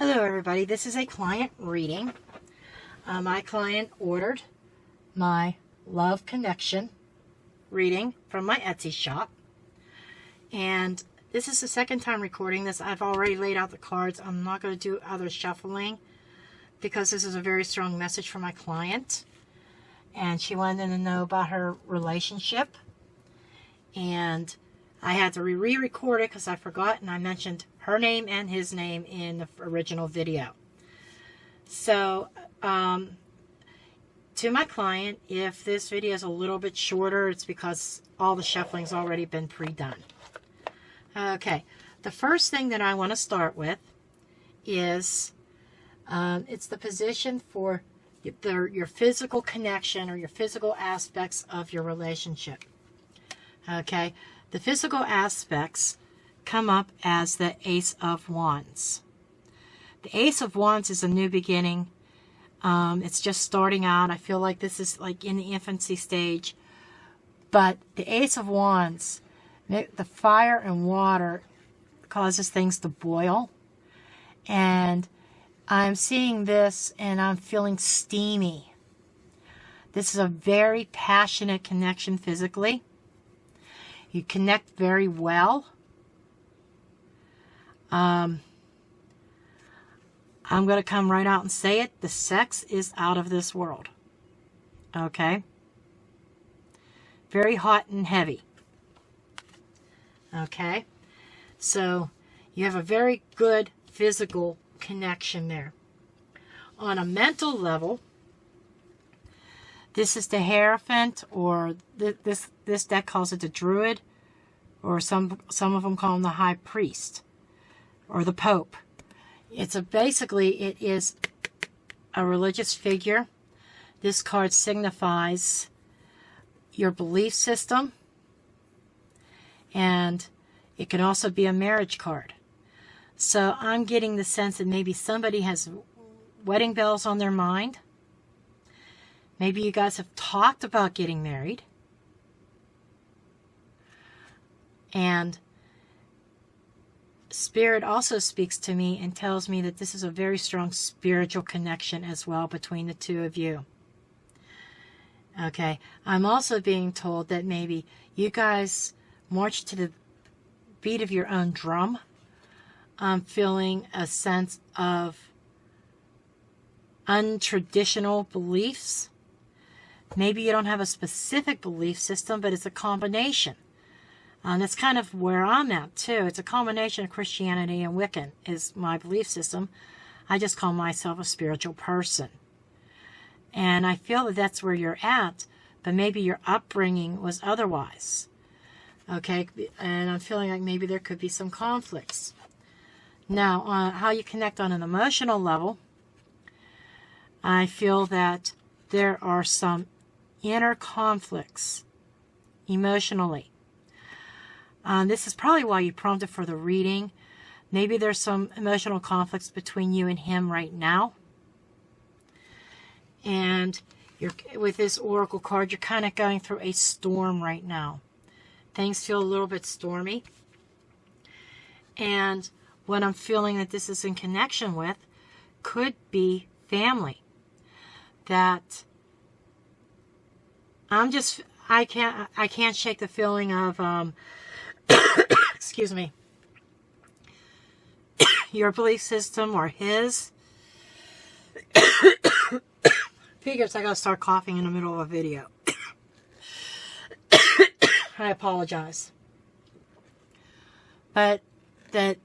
Hello everybody, this is a client reading. My client ordered my Love Connection reading from my Etsy shop. And this is the second time recording this. I've already laid out the cards. I'm not going to do other shuffling because this is a very strong message for my client. And she wanted to know about her relationship. And I had to re-record it because I forgot, and I mentioned her name and his name in the original video. So, to my client, if this video is a little bit shorter, it's because all the shuffling's already been pre-done. Okay, the first thing that I want to start with is, it's the position for your physical connection or your physical aspects of your relationship. Okay, the physical aspects come up as the Ace of Wands. The Ace of Wands is a new beginning. It's just starting out. I feel like this is like in the infancy stage. But the Ace of Wands, the fire and water causes things to boil. And I'm seeing this and I'm feeling steamy. This is a very passionate connection physically. You connect very well. I'm going to come right out and say it. The sex is out of this world. Okay? Very hot and heavy. Okay? So, you have a very good physical connection there. On a mental level, this is the Hierophant, or this deck calls it the Druid, or some of them call him the High Priest, or the Pope. Basically, it is a religious figure. This card signifies your belief system, and it can also be a marriage card. So I'm getting the sense that maybe somebody has wedding bells on their mind. Maybe you guys have talked about getting married. And Spirit also speaks to me and tells me that this is a very strong spiritual connection as well between the two of you. Okay, I'm also being told that maybe you guys march to the beat of your own drum. I'm feeling a sense of untraditional beliefs. Maybe you don't have a specific belief system, but it's a combination. That's kind of where I'm at, too. It's a combination of Christianity and Wiccan is my belief system. I just call myself a spiritual person. And I feel that that's where you're at, but maybe your upbringing was otherwise. Okay, and I'm feeling like maybe there could be some conflicts. Now, on how you connect on an emotional level, I feel that there are some inner conflicts emotionally. This is probably why you prompted for the reading. Maybe there's some emotional conflicts between you and him right now. And with this oracle card, you're kind of going through a storm right now. Things feel a little bit stormy. And what I'm feeling that this is in connection with could be family. That I can't shake the feeling of excuse me, your belief system or his. Figures I gotta start coughing in the middle of a video. I apologize. But that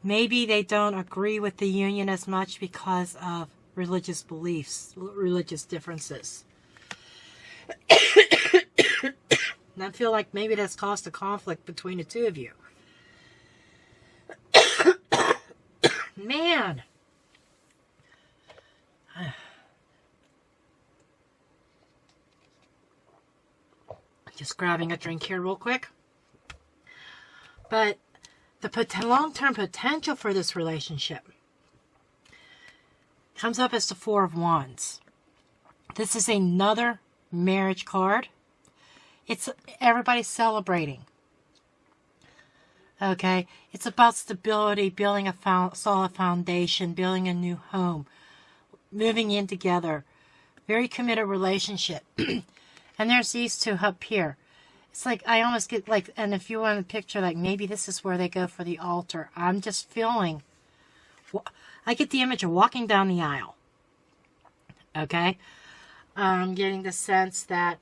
maybe they don't agree with the union as much because of religious beliefs, religious differences. And I feel like maybe that's caused a conflict between the two of you. Man. Just grabbing a drink here real quick. But the long-term potential for this relationship comes up as the Four of Wands. This is another marriage card. It's everybody celebrating. Okay? It's about stability, building a solid foundation, building a new home, moving in together. Very committed relationship. And there's these two up here. It's like I almost get like, and if you want to picture, like maybe this is where they go for the altar. I'm just feeling, I get the image of walking down the aisle. Okay? I'm getting the sense that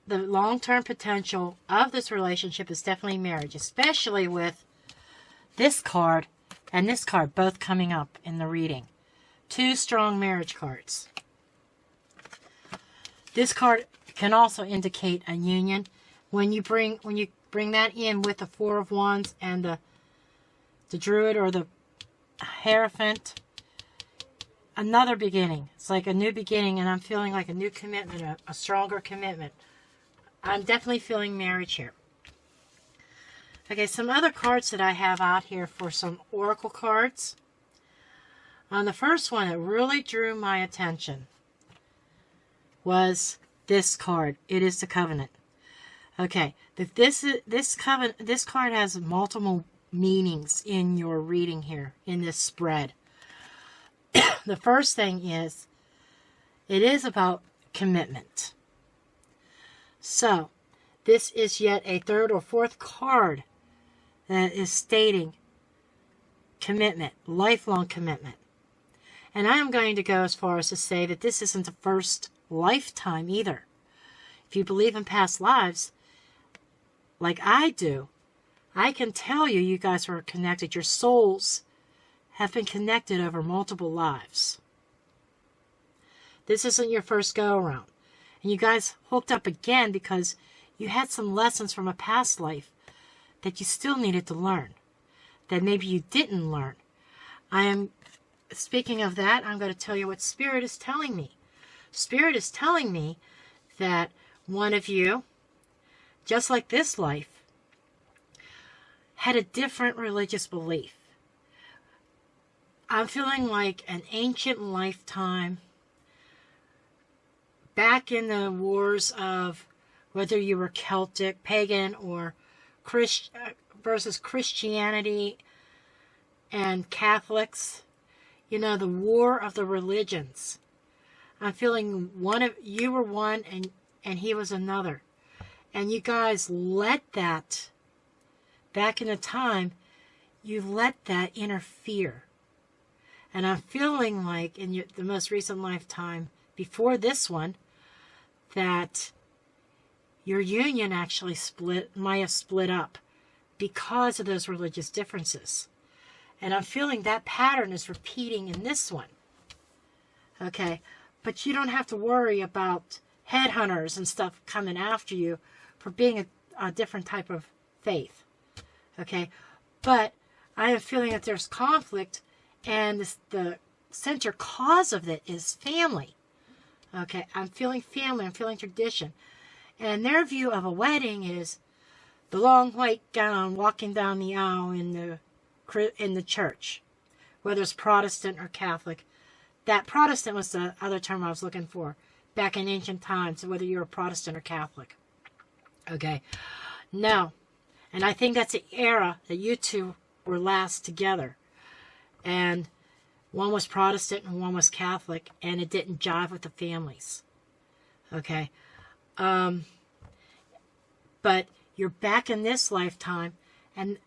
the long-term potential of this relationship is definitely marriage, especially with this card and this card both coming up in the reading. Two strong marriage cards. This card can also indicate a union. When you bring that in with the Four of Wands and the Druid or the Hierophant, another beginning. It's like a new beginning, and I'm feeling like a new commitment, a stronger commitment. I'm definitely feeling marriage here. Okay, some other cards that I have out here for some oracle cards. On the first one, it really drew my attention was this card. It is the Covenant. Okay, this card has multiple meanings in your reading here in this spread. The first thing is, it is about commitment. So, this is yet a third or fourth card that is stating commitment, lifelong commitment. And I am going to go as far as to say that this isn't the first lifetime either. If you believe in past lives, like I do, I can tell you, you guys are connected. Your souls have been connected over multiple lives. This isn't your first go-around. And you guys hooked up again because you had some lessons from a past life that you still needed to learn, that maybe you didn't learn. Speaking of that, I'm going to tell you what Spirit is telling me. Spirit is telling me that one of you, just like this life, had a different religious belief. I'm feeling like an ancient lifetime, back in the wars of whether you were Celtic, pagan, or versus Christianity and Catholics. You know, the war of the religions. I'm feeling you were one and he was another. And you guys let that, back in the time, you let that interfere. And I'm feeling like in the most recent lifetime, before this one, that your union actually might have split up because of those religious differences. And I'm feeling that pattern is repeating in this one. Okay? But you don't have to worry about headhunters and stuff coming after you for being a different type of faith. Okay? But I am feeling that there's conflict, and the center cause of it is family. Okay? I'm feeling family. I'm feeling tradition. And their view of a wedding is the long white gown walking down the aisle in the church, whether it's Protestant or Catholic. That Protestant was the other term I was looking for back in ancient times, whether you're a Protestant or Catholic. Okay. No. And I think that's the era that you two were last together. And one was Protestant and one was Catholic, and it didn't jive with the families. Okay. But you're back in this lifetime, and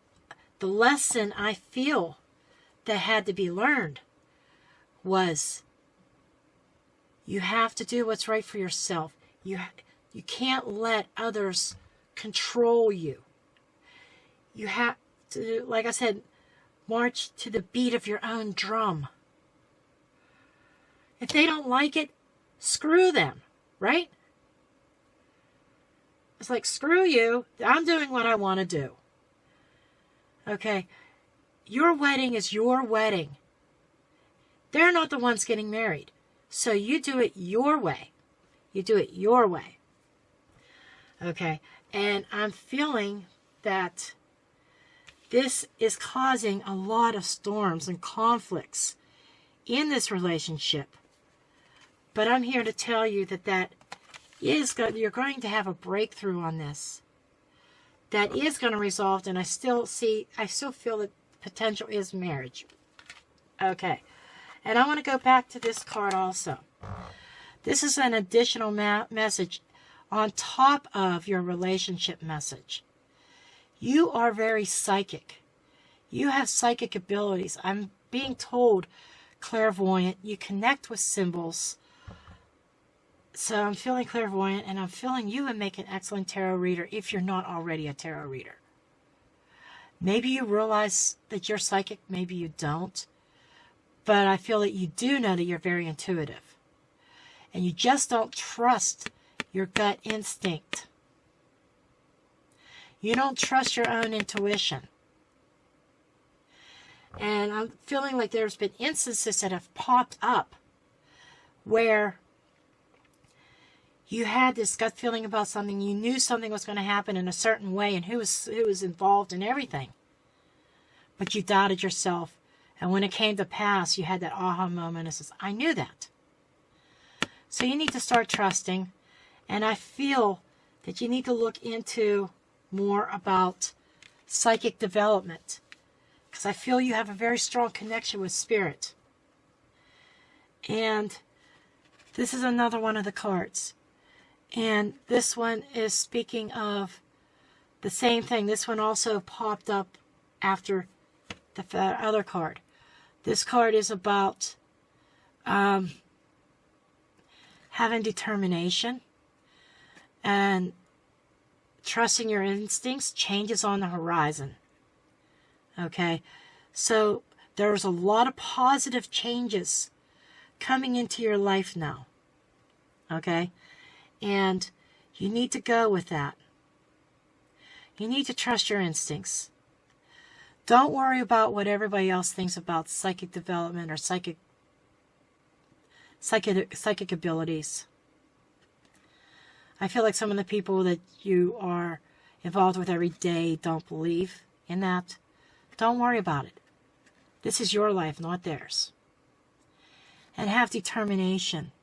the lesson I feel that had to be learned was you have to do what's right for yourself. You can't let others control you. You have to, like I said, march to the beat of your own drum. If they don't like it, screw them, right? It's like, screw you. I'm doing what I want to do. Okay? Your wedding is your wedding. They're not the ones getting married. So you do it your way. You do it your way. Okay? And I'm feeling that this is causing a lot of storms and conflicts in this relationship. But I'm here to tell you that you're going to have a breakthrough on this. that is going to resolve, and I still feel that potential is marriage. Okay. And I want to go back to this card also. This is an additional message on top of your relationship message. You are very psychic. You have psychic abilities. I'm being told clairvoyant. You connect with symbols. So I'm feeling clairvoyant, and I'm feeling you would make an excellent tarot reader if you're not already a tarot reader. Maybe you realize that you're psychic, maybe you don't. But I feel that you do know that you're very intuitive. And you just don't trust your gut instinct. You don't trust your own intuition. And I'm feeling like there's been instances that have popped up where you had this gut feeling about something, you knew something was going to happen in a certain way, and who was involved in everything. But you doubted yourself, and when it came to pass, you had that aha moment and says, I knew that. So you need to start trusting, and I feel that you need to look into more about psychic development, because I feel you have a very strong connection with spirit. And this is another one of the cards. And this one is speaking of the same thing. This one also popped up after the other card. This card is about having determination and trusting your instincts. Changes on the horizon. Okay, so there's a lot of positive changes coming into your life now. Okay, and you need to go with that. You need to trust your instincts. Don't worry about what everybody else thinks about psychic development or psychic abilities. I feel like some of the people that you are involved with every day don't believe in that. Don't worry about it. This is your life, not theirs. And have determination.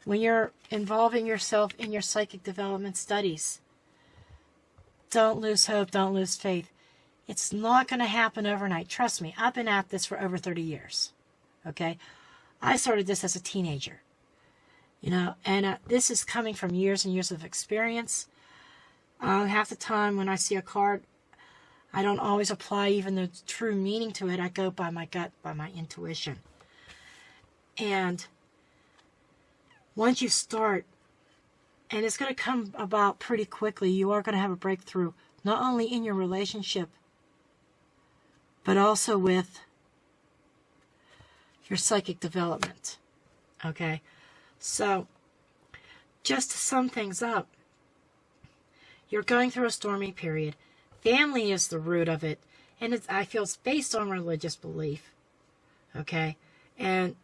When you're involving yourself in your psychic development studies, don't lose hope, don't lose faith. It's not going to happen overnight. Trust me, I've been at this for over 30 years. Okay? I started this as a teenager. And this is coming from years and years of experience. Half the time when I see a card, I don't always apply even the true meaning to it. I go by my gut, by my intuition. And once you start, and it's going to come about pretty quickly, you are going to have a breakthrough, not only in your relationship, but also with your psychic development. Okay? So, just to sum things up, you're going through a stormy period. Family is the root of it, and I feel it's based on religious belief. Okay? And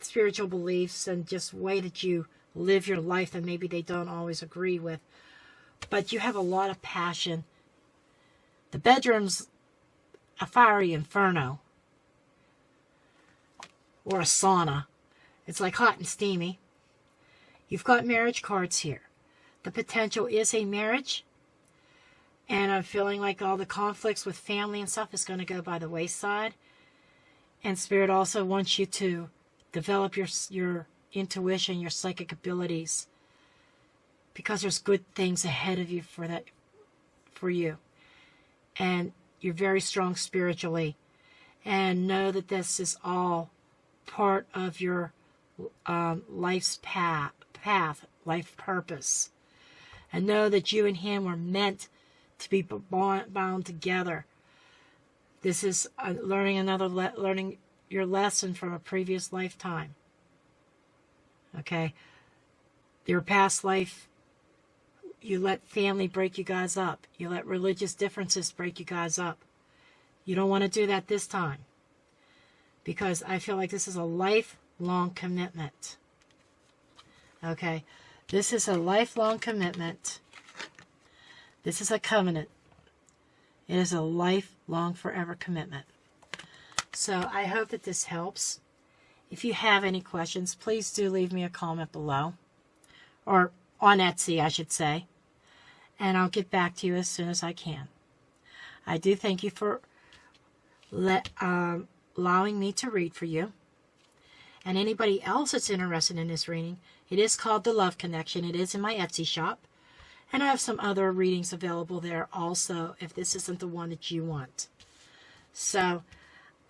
spiritual beliefs and just way that you live your life that maybe they don't always agree with. But you have a lot of passion. The bedroom's a fiery inferno. Or a sauna. It's like hot and steamy. You've got marriage cards here. The potential is a marriage. And I'm feeling like all the conflicts with family and stuff is going to go by the wayside. And Spirit also wants you to develop your intuition, your psychic abilities. Because there's good things ahead of you for you. And you're very strong spiritually. And know that this is all part of your life's path, life purpose. And know that you and him were meant to be bound together. This is learning your lesson from a previous lifetime. Okay? Your past life, you let family break you guys up. You let religious differences break you guys up. You don't want to do that this time. Because I feel like this is a lifelong commitment. Okay? This is a lifelong commitment. This is a covenant. It is a lifelong, forever commitment. So I hope that this helps. If you have any questions, please do leave me a comment below. Or on Etsy, I should say. and I'll get back to you as soon as I can. I do thank you for allowing me to read for you. And anybody else that's interested in this reading, it is called The Love Connection. It is in my Etsy shop. And I have some other readings available there also if this isn't the one that you want. So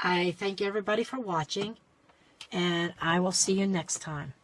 I thank everybody for watching, and I will see you next time.